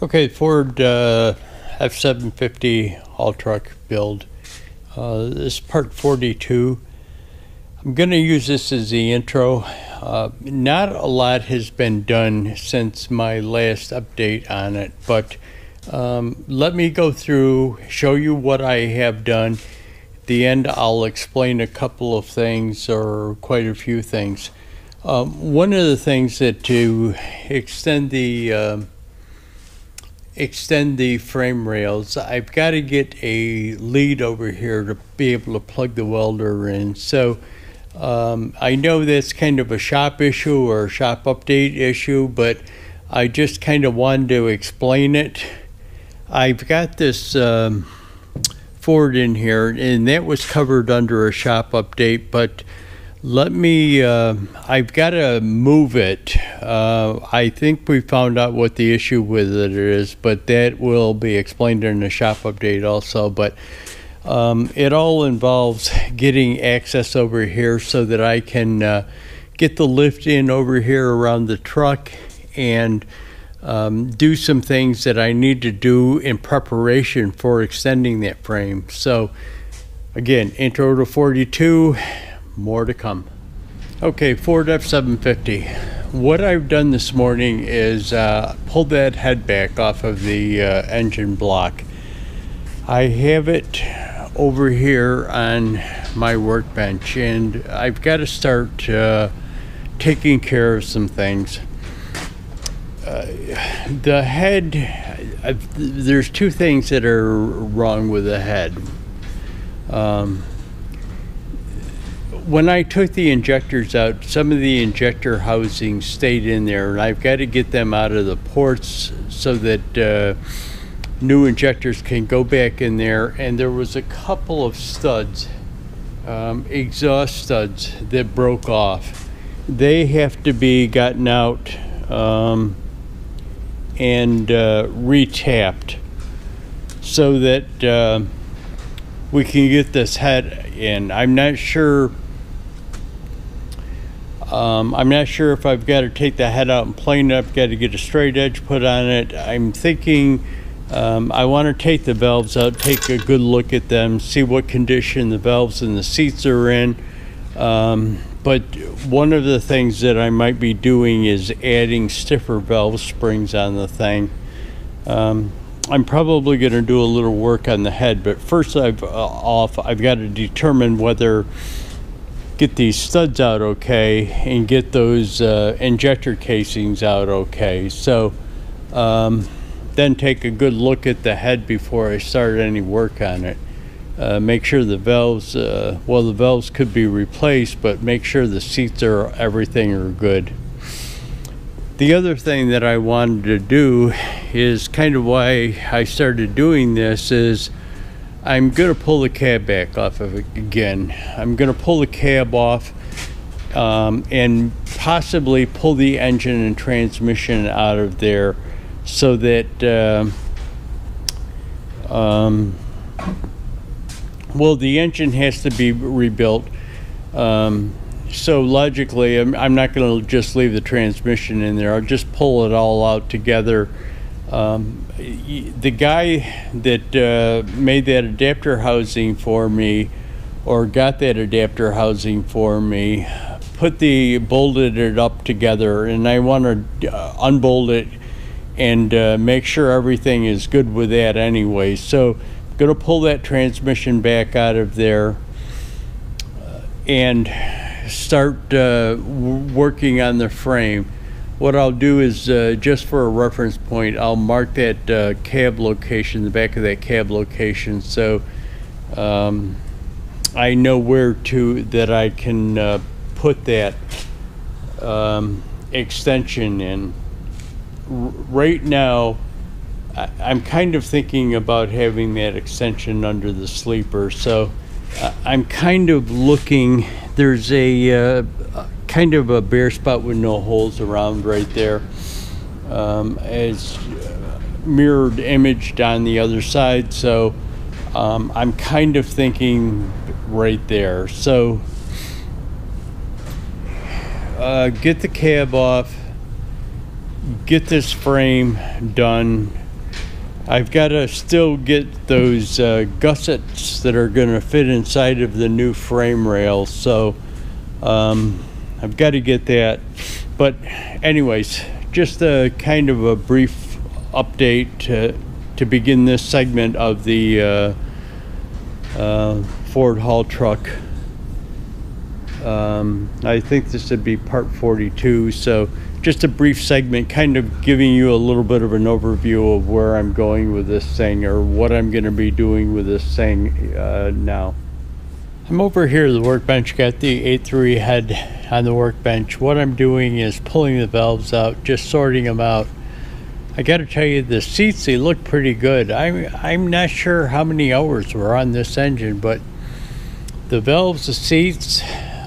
Okay, Ford F750 haul truck build. This is part 42. I'm going to use this as the intro. Not a lot has been done since my last update on it, but let me go through, show you what I have done. At the end, I'll explain a couple of things, or quite a few things. One of the things that to extend the frame rails, I've got to get a lead over here to be able to plug the welder in. So I know that's kind of a shop issue or a shop update issue, but I just kind of wanted to explain it. I've got this Ford in here, and that was covered under a shop update, but let me, I've got to move it. I think we found out what the issue with it is, but that will be explained in the shop update also. But it all involves getting access over here so that I can get the lift in over here around the truck and do some things that I need to do in preparation for extending that frame. So again, intro to 42. More to come. Okay, Ford F750. What I've done this morning is pulled that head back off of the engine block. I have it over here on my workbench, and I've got to start taking care of some things. The head, there's two things that are wrong with the head. When I took the injectors out, some of the injector housings stayed in there, and I've got to get them out of the ports so that new injectors can go back in there. And there was a couple of studs, exhaust studs, that broke off. They have to be gotten out and retapped so that we can get this head in. I'm not sure if I've got to take the head out and plane it up, got to get a straight edge put on it. I'm thinking I want to take the valves out, take a good look at them, see what condition the valves and the seats are in. But one of the things that I might be doing is adding stiffer valve springs on the thing. I'm probably going to do a little work on the head, but first I've got to determine whether get these studs out okay and get those injector casings out okay. So then take a good look at the head before I start any work on it. Make sure the valves, well, the valves could be replaced, but make sure the seats are, everything are good. The other thing that I wanted to do is kind of why I started doing this is I'm going to pull the cab back off of it again. I'm going to pull the cab off and possibly pull the engine and transmission out of there so that well, the engine has to be rebuilt. So logically, I'm not going to just leave the transmission in there. I'll just pull it all out together. The guy that made that adapter housing for me, or got that adapter housing for me, bolted it up together, and I want to unbolt it and make sure everything is good with that anyway. So I'm going to pull that transmission back out of there and start working on the frame. What I'll do is, just for a reference point, I'll mark that cab location, the back of that cab location, so I know where that I can put that extension in. Right now, I'm kind of thinking about having that extension under the sleeper, so I'm kind of looking, there's a kind of a bare spot with no holes around right there, as mirrored imaged on the other side, so I'm kind of thinking right there. So get the cab off, get this frame done, I've got to still get those gussets that are going to fit inside of the new frame rails, so I've got to get that. But anyways, just a kind of a brief update to begin this segment of the Ford haul truck. I think this would be part 42, so just a brief segment kind of giving you a little bit of an overview of where I'm going with this thing, or what I'm going to be doing with this thing now. I'm over here at the workbench, got the 8.3 head on the workbench. What I'm doing is pulling the valves out, just sorting them out. I got to tell you, the seats, they look pretty good. I'm not sure how many hours were on this engine, but the valves, the seats,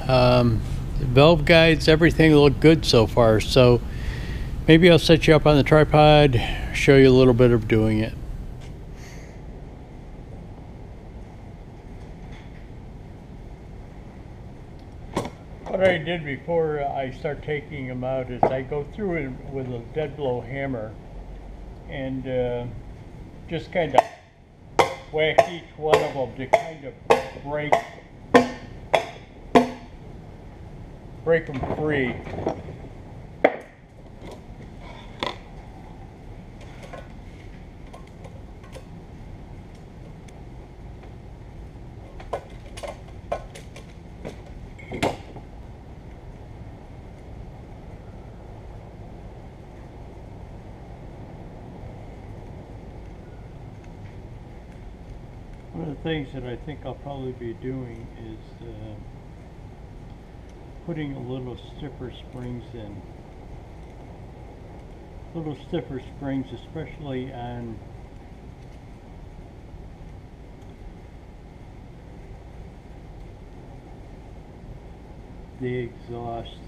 valve guides, everything look good so far. So maybe I'll set you up on the tripod, show you a little bit of doing it. What I did before I start taking them out is I go through it with a dead blow hammer and just kind of whack each one of them to kind of break them free. One of the things that I think I'll probably be doing is putting a little stiffer springs in. Little stiffer springs, especially on the exhaust.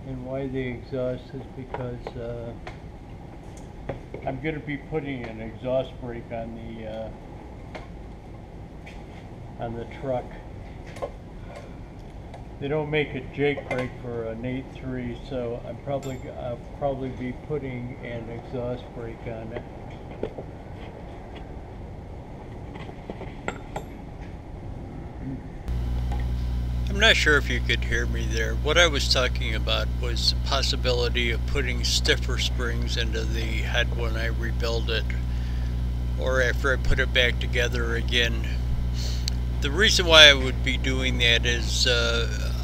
And why the exhaust is because I'm going to be putting an exhaust brake on the truck. They don't make a Jake brake for an 8.3, so I'll probably be putting an exhaust brake on it. I'm not sure if you could hear me there. What I was talking about was the possibility of putting stiffer springs into the head when I rebuild it, or after I put it back together again. The reason why I would be doing that is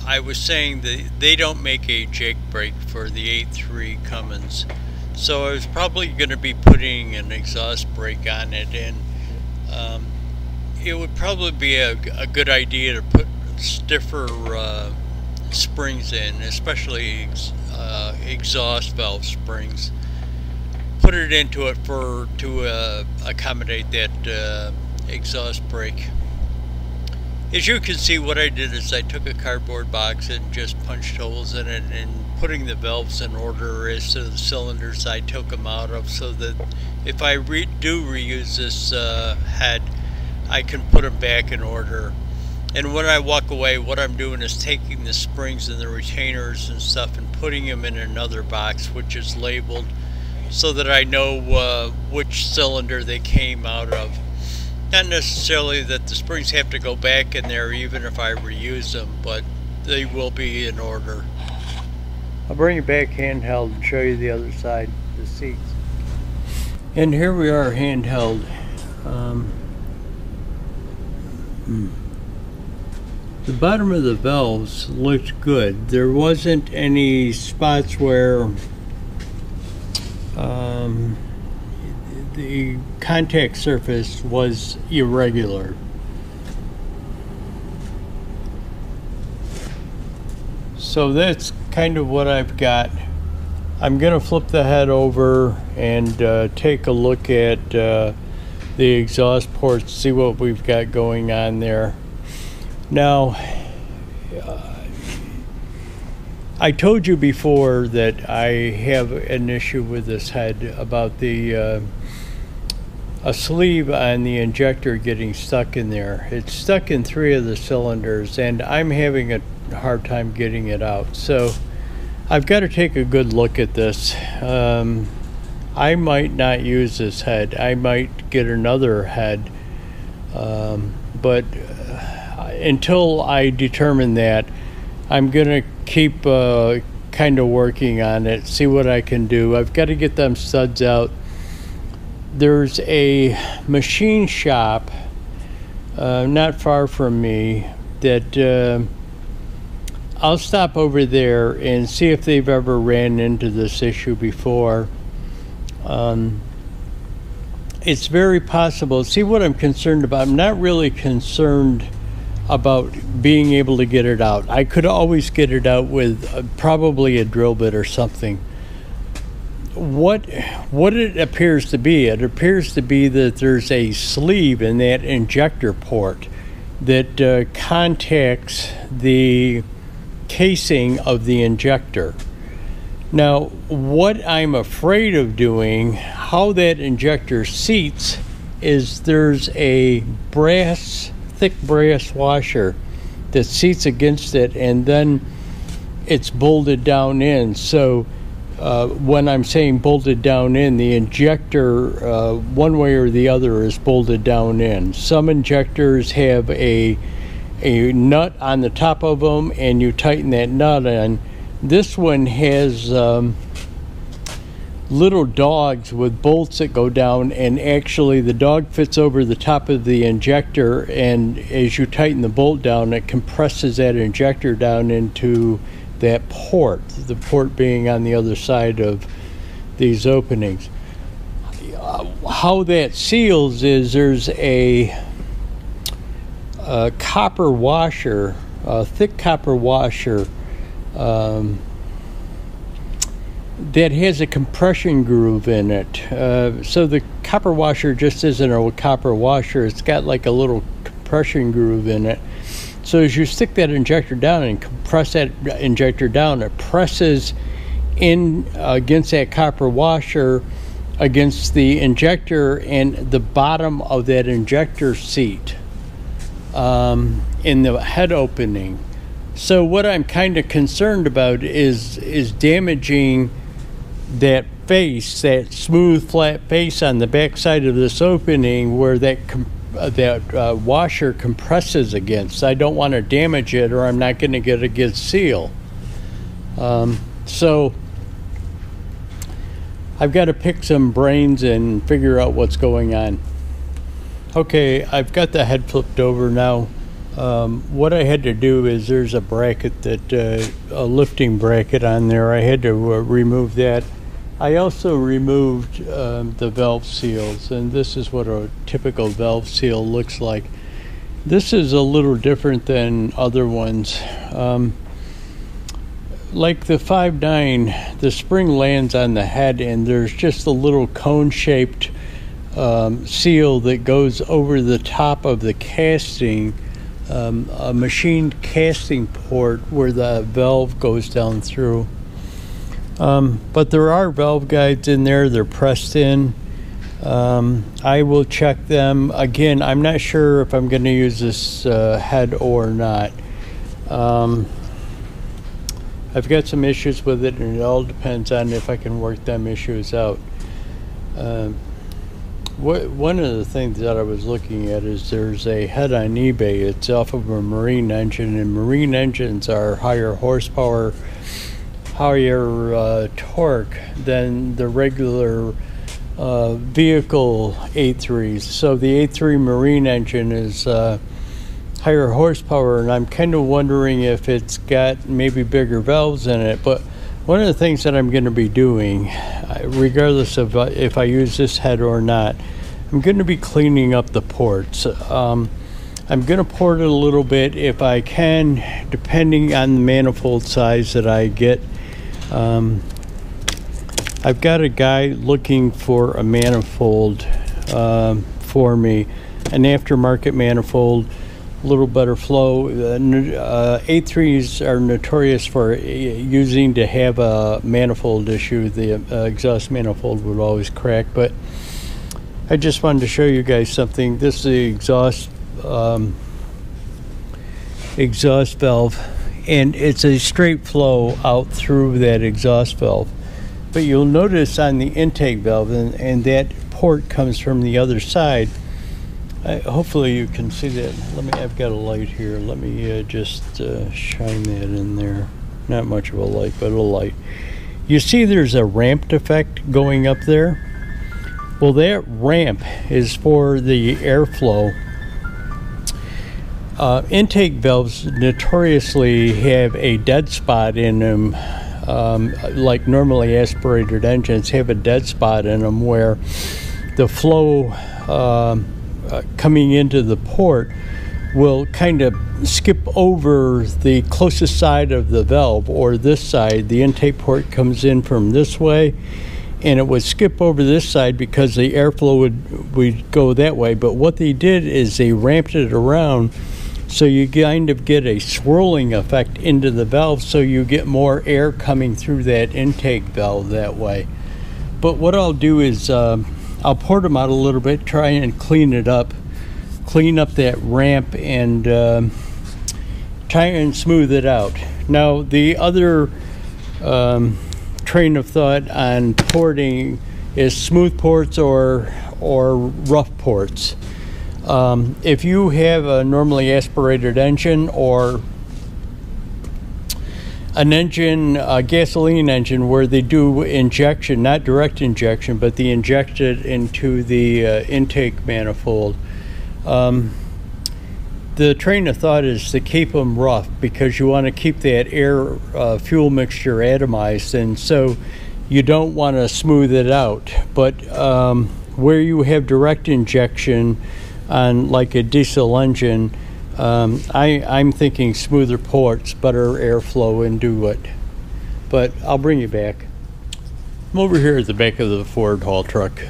I was saying that they don't make a Jake brake for the 8.3 Cummins, so I was probably going to be putting an exhaust brake on it, and it would probably be a good idea to put stiffer springs in, especially exhaust valve springs. Put it into it to accommodate that exhaust brake. As you can see, what I did is I took a cardboard box and just punched holes in it, and putting the valves in order as to the cylinders I took them out of, so that if I do reuse this head, I can put them back in order. And when I walk away, what I'm doing is taking the springs and the retainers and stuff and putting them in another box, which is labeled, so that I know which cylinder they came out of. Not necessarily that the springs have to go back in there even if I reuse them, but they will be in order. I'll bring it back handheld and show you the other side, the seats. And here we are handheld. The bottom of the valves looked good. There wasn't any spots where the contact surface was irregular. So that's kind of what I've got. I'm going to flip the head over and take a look at the exhaust ports, see what we've got going on there. Now, I told you before that I have an issue with this head about the a sleeve on the injector getting stuck in there. It's stuck in 3 of the cylinders, and I'm having a hard time getting it out. So I've got to take a good look at this. I might not use this head. I might get another head, but until I determine that, I'm gonna keep kind of working on it, see what I can do. I've got to get them studs out. There's a machine shop not far from me that I'll stop over there and see if they've ever ran into this issue before. It's very possible. See, what I'm concerned about, I'm not really concerned about being able to get it out. I could always get it out with probably a drill bit or something. What it appears to be, it appears to be that there's a sleeve in that injector port that contacts the casing of the injector. Now, what I'm afraid of doing, how that injector seats, is there's a thick brass washer that seats against it, and then it's bolted down in. So when I'm saying bolted down in, the injector one way or the other is bolted down in. Some injectors have a nut on the top of them, and you tighten that nut in. This one has little dogs with bolts that go down, and actually the dog fits over the top of the injector, and as you tighten the bolt down, it compresses that injector down into that port, the port being on the other side of these openings. How that seals is there's a copper washer, a thick copper washer that has a compression groove in it. So the copper washer just isn't a copper washer, it's got like a little compression groove in it. So as you stick that injector down and compress that injector down, it presses in against that copper washer, against the injector and the bottom of that injector seat in the head opening. So what I'm kind of concerned about is damaging that face, that smooth flat face on the back side of this opening where that washer compresses against. I don't want to damage it, or I'm not going to get a good seal. So I've got to pick some brains and figure out what's going on. Okay, I've got the head flipped over now. What I had to do is there's a bracket that a lifting bracket on there. I had to remove that. I also removed the valve seals, and this is what a typical valve seal looks like. This is a little different than other ones. Like the 5.9, the spring lands on the head, and there's just a little cone-shaped seal that goes over the top of the casting, a machined casting port where the valve goes down through. But there are valve guides in there. They're pressed in. I will check them. Again, I'm not sure if I'm going to use this head or not. I've got some issues with it, and it all depends on if I can work them issues out. One of the things that I was looking at is there's a head on eBay. It's off of a marine engine, and marine engines are higher horsepower, higher torque than the regular vehicle 8.3s. So the 8.3 marine engine is higher horsepower, and I'm kind of wondering if it's got maybe bigger valves in it. But one of the things that I'm going to be doing, regardless of if I use this head or not, I'm going to be cleaning up the ports. I'm going to port it a little bit if I can, depending on the manifold size that I get. I've got a guy looking for a manifold for me, an aftermarket manifold, a little better flow. 8.3s are notorious for using to have a manifold issue. The exhaust manifold would always crack, but I just wanted to show you guys something. This is the exhaust valve, and it's a straight flow out through that exhaust valve. But you'll notice on the intake valve, and that port comes from the other side. Hopefully you can see that. I've got a light here. Let me just shine that in there. Not much of a light, but a light. You see there's a ramped effect going up there? Well, that ramp is for the airflow. Intake valves notoriously have a dead spot in them, like normally aspirated engines have a dead spot in them where the flow coming into the port will kind of skip over the closest side of the valve, or this side. The intake port comes in from this way, and it would skip over this side because the airflow would go that way. But what they did is they ramped it around so you kind of get a swirling effect into the valve, so you get more air coming through that intake valve that way. But what I'll do is I'll port them out a little bit, try and clean up that ramp, and try and smooth it out. Now, the other train of thought on porting is smooth ports or rough ports. If you have a normally aspirated engine, or an engine, a gasoline engine, where they do injection, not direct injection, but they inject it into the intake manifold, the train of thought is to keep them rough, because you want to keep that air fuel mixture atomized, and so you don't want to smooth it out. But where you have direct injection on like a diesel engine, I'm thinking smoother ports, better airflow, and do it. But I'll bring you back. I'm over here at the back of the Ford haul truck.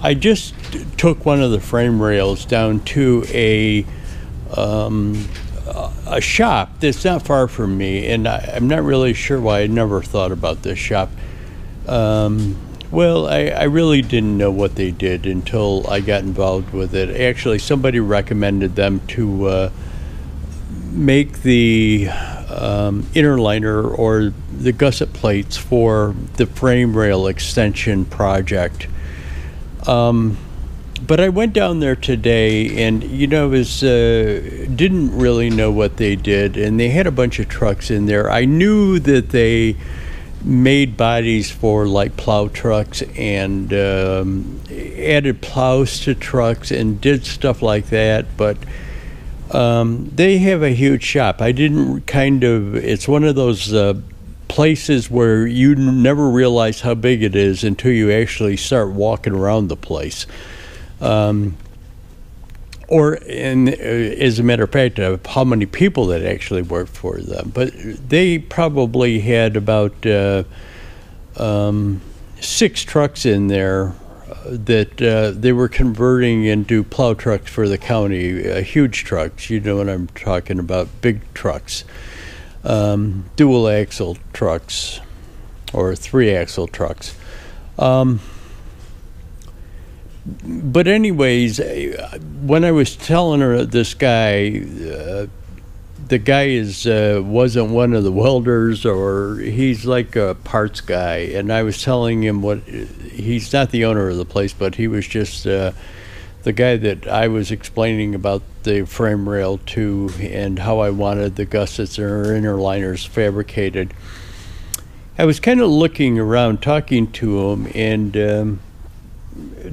I just took one of the frame rails down to a shop that's not far from me, and I'm not really sure why I never thought about this shop. Well, I really didn't know what they did until I got involved with it. Actually, somebody recommended them to make the inner liner or the gusset plates for the frame rail extension project. But I went down there today, and didn't really know what they did, and they had a bunch of trucks in there. I knew that they made bodies for like plow trucks, and added plows to trucks and did stuff like that, but they have a huge shop. It's one of those places where you never realize how big it is until you actually start walking around the place. As a matter of fact, how many people that actually worked for them. But they probably had about 6 trucks in there that they were converting into plow trucks for the county, huge trucks. You know what I'm talking about, big trucks. Dual axle trucks or 3-axle trucks. But anyways, when I was telling her this guy, the guy wasn't one of the welders, or he's like a parts guy, and I was telling him he's not the owner of the place, but he was just the guy that I was explaining about the frame rail to, and how I wanted the gussets or inner liners fabricated. I was kind of looking around, talking to him, and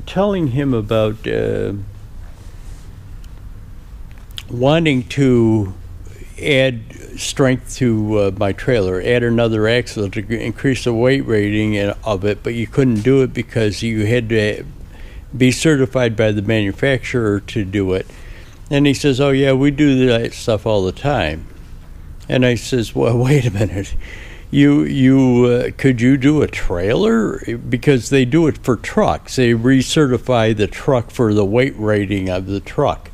telling him about wanting to add strength to my trailer, add another axle to increase the weight rating of it, but you couldn't do it because you had to be certified by the manufacturer to do it. And he says, "Oh yeah, we do that stuff all the time." And I says, "Well, wait a minute. Could you do a trailer? Because they do it for trucks. They recertify the truck for the weight rating of the truck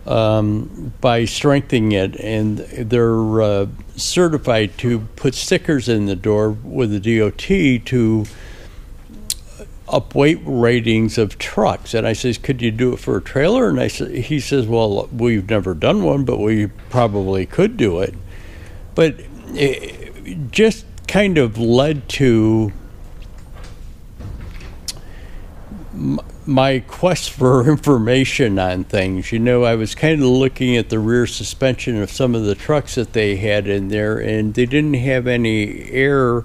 by strengthening it, and they're certified to put stickers in the door with the DOT to up weight ratings of trucks." And I says, "Could you do it for a trailer?" And he says, "Well, we've never done one, but we probably could do it." But just kind of led to my quest for information on things. You know, I was kind of looking at the rear suspension of some of the trucks that they had in there, and they didn't have any air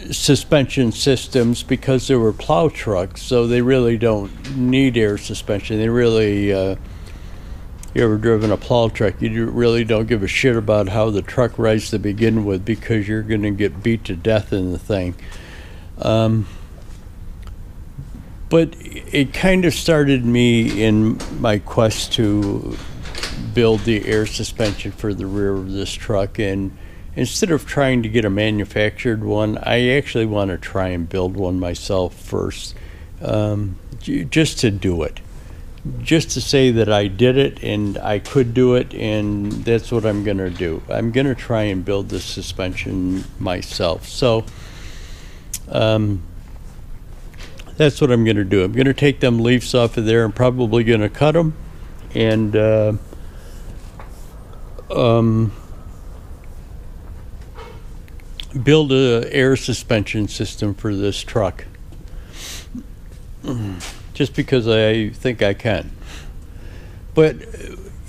suspension systems because they were plow trucks, so they really don't need air suspension. They really, you ever driven a plow truck, you really don't give a shit about how the truck rides to begin with, because you're going to get beat to death in the thing. But it kind of started me in my quest to build the air suspension for the rear of this truck, and instead of trying to get a manufactured one, I actually want to try and build one myself first, just to do it. Just to say that I did it and I could do it, and that's what I'm going to do. I'm going to try and build the suspension myself. So that's what I'm going to do. I'm going to take them leaves off of there. I'm probably going to cut them and build a air suspension system for this truck, just because I think I can. But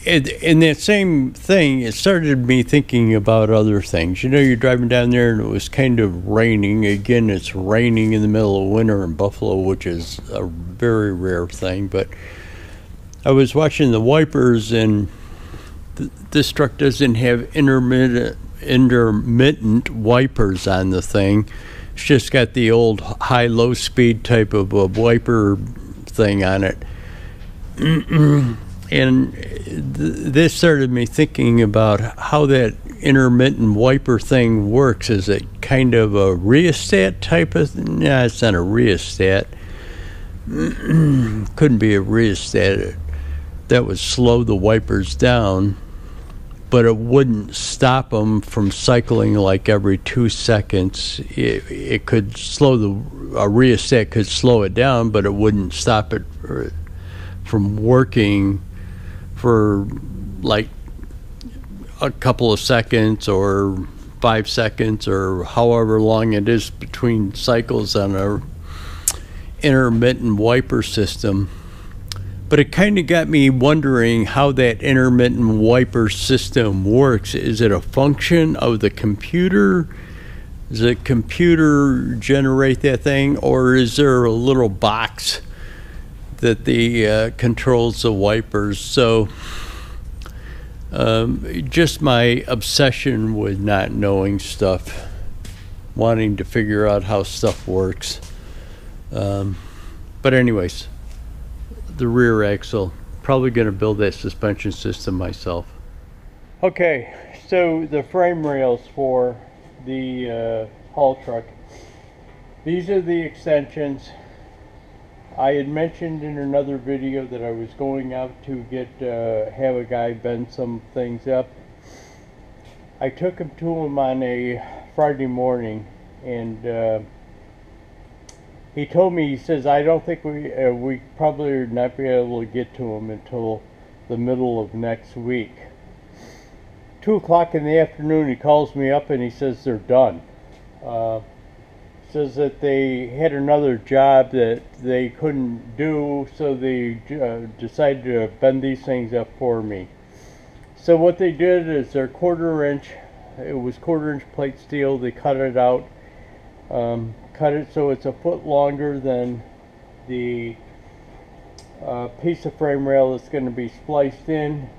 in that same thing, it started me thinking about other things. You know, you're driving down there and it was kind of raining. Again, it's raining in the middle of winter in Buffalo, which is a very rare thing. But I was watching the wipers, and this truck doesn't have intermittent wipers on the thing. It's just got the old high-low speed type of a wiper thing on it. And this started me thinking about how that intermittent wiper thing works. Is it kind of a rheostat type of thing? No, it's not a rheostat. Couldn't be a rheostat. That would slow the wipers down, but it wouldn't stop them from cycling like every 2 seconds. It could slow a rheostat could slow it down, but it wouldn't stop it from working for like a couple of seconds or 5 seconds or however long it is between cycles on a intermittent wiper system. But it kind of got me wondering how that intermittent wiper system works. Is it a function of the computer? Does the computer generate that thing, or is there a little box that controls the wipers? So just my obsession with not knowing stuff, wanting to figure out how stuff works. But anyways, the rear axle, probably going to build that suspension system myself. Okay, so the frame rails for the haul truck, these are the extensions. I had mentioned in another video that I was going out to have a guy bend some things up. I took him to him on a Friday morning, and he told me, he says, I don't think we probably are not be able to get to him until the middle of next week. 2 o'clock in the afternoon, he calls me up and he says they're done. Says that they had another job that they couldn't do, so they decided to bend these things up for me. So what they did is their 1/4 inch, it was 1/4 inch plate steel, they cut it out, cut it so it's a foot longer than the piece of frame rail that's going to be spliced in.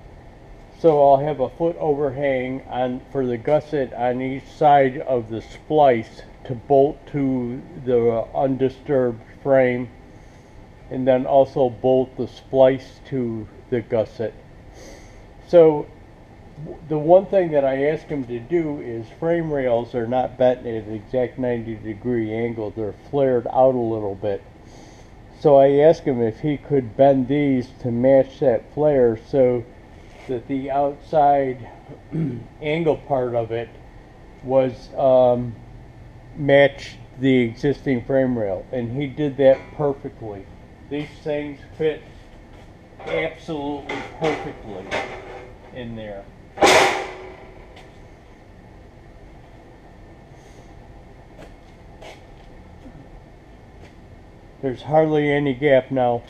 So I'll have a foot overhang for the gusset on each side of the splice to bolt to the undisturbed frame, and then also bolt the splice to the gusset. So the one thing that I asked him to do is, frame rails are not bent at an exact 90-degree angle, they're flared out a little bit. So I asked him if he could bend these to match that flare so that the outside angle part of it was matched the existing frame rail, and he did that perfectly. These things fit absolutely perfectly in there. There's hardly any gap now.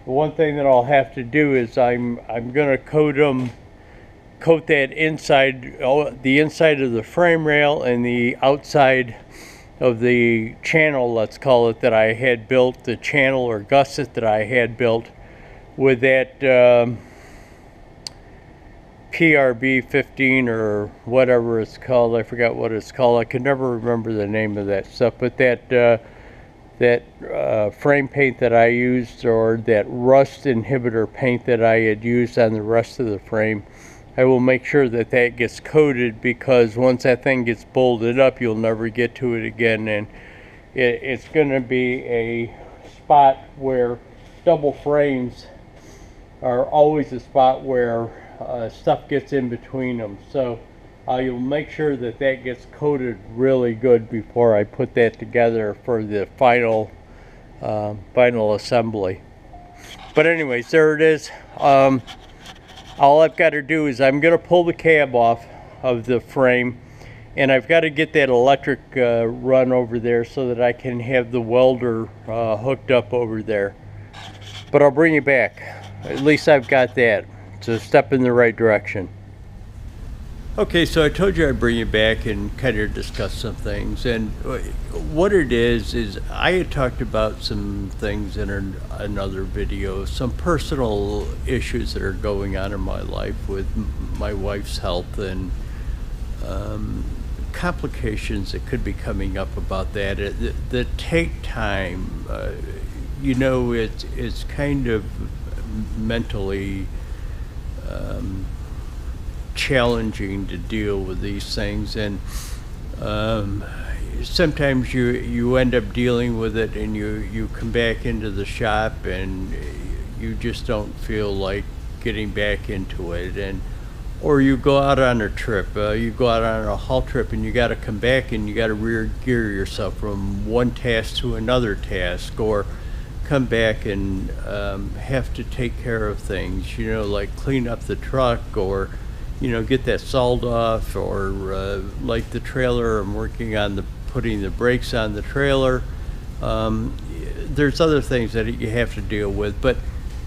The one thing that I'll have to do is I'm gonna coat that inside, the inside of the frame rail and the outside of the channel, let's call it, that I had built, the channel or gusset that I had built with that PRB 15 or whatever it's called. I forgot what it's called. I can never remember the name of that stuff, but that frame paint that I used, or that rust inhibitor paint that I had used on the rest of the frame, I will make sure that that gets coated, because once that thing gets bolted up, you'll never get to it again. And it's going to be a spot where double frames are always a spot where stuff gets in between them. So you'll make sure that that gets coated really good before I put that together for the final assembly. But anyways, there it is. All I've got to do is I'm going to pull the cab off of the frame, and I've got to get that electric run over there so that I can have the welder hooked up over there. But I'll bring you back. At least I've got that. It's a step in the right direction. Okay, so I told you I'd bring you back and kind of discuss some things. And what it is I had talked about some things in another video, some personal issues that are going on in my life with my wife's health, and complications that could be coming up about that. That take time. You know, it's kind of mentally challenging to deal with these things, and sometimes you end up dealing with it, and you come back into the shop and you just don't feel like getting back into it, and or you go out on a trip, you go out on a haul trip, and you got to come back and you got to re-gear yourself from one task to another task, or come back and have to take care of things, you know, like clean up the truck, or you know, get that salt off, or like the trailer, I'm working on putting the brakes on the trailer. There's other things that you have to deal with, but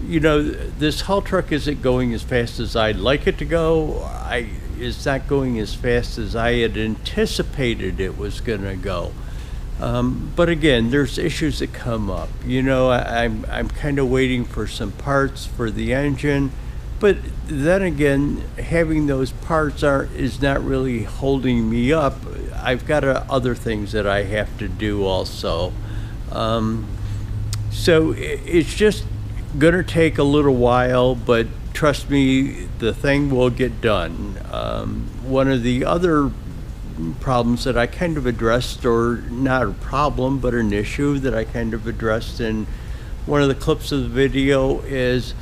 you know, this haul truck isn't going as fast as I'd like it to go. It's not going as fast as I had anticipated it was gonna go. But again, there's issues that come up. You know, I'm kind of waiting for some parts for the engine. But then again, having those parts is not really holding me up. I've got other things that I have to do also. So it's just gonna take a little while, but trust me, the thing will get done. One of the other problems that I kind of addressed, or not a problem, but an issue that I kind of addressed in one of the clips of the video is,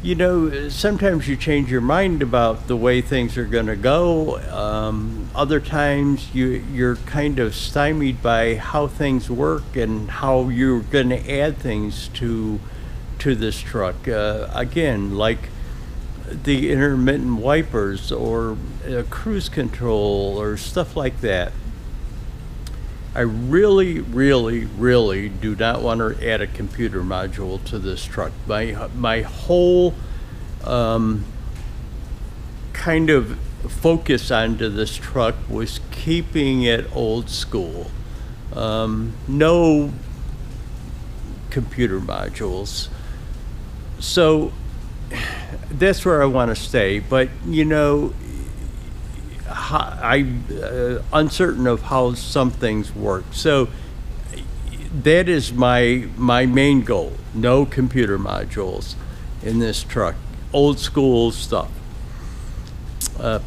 you know, sometimes you change your mind about the way things are going to go. Other times you're kind of stymied by how things work and how you're going to add things to this truck. Again, like the intermittent wipers, or cruise control, or stuff like that. I really, really, really do not want to add a computer module to this truck. My whole kind of focus onto this truck was keeping it old school. No computer modules. So that's where I want to stay. But you know, I'm uncertain of how some things work. So that is my main goal. No computer modules in this truck. Old school stuff.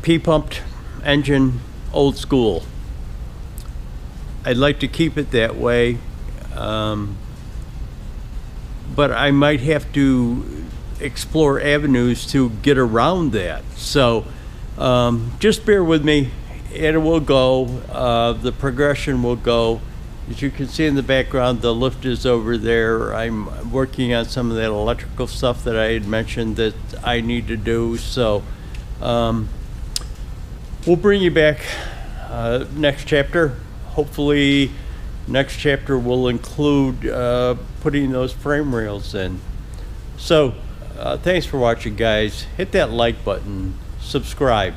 P-pumped engine, old school. I'd like to keep it that way. But I might have to explore avenues to get around that. So just bear with me. It will go. The progression will go. As you can see in the background, the lift is over there. I'm working on some of that electrical stuff that I had mentioned that I need to do. So we'll bring you back next chapter. Hopefully next chapter will include putting those frame rails in. So thanks for watching, guys. Hit that like button, subscribe.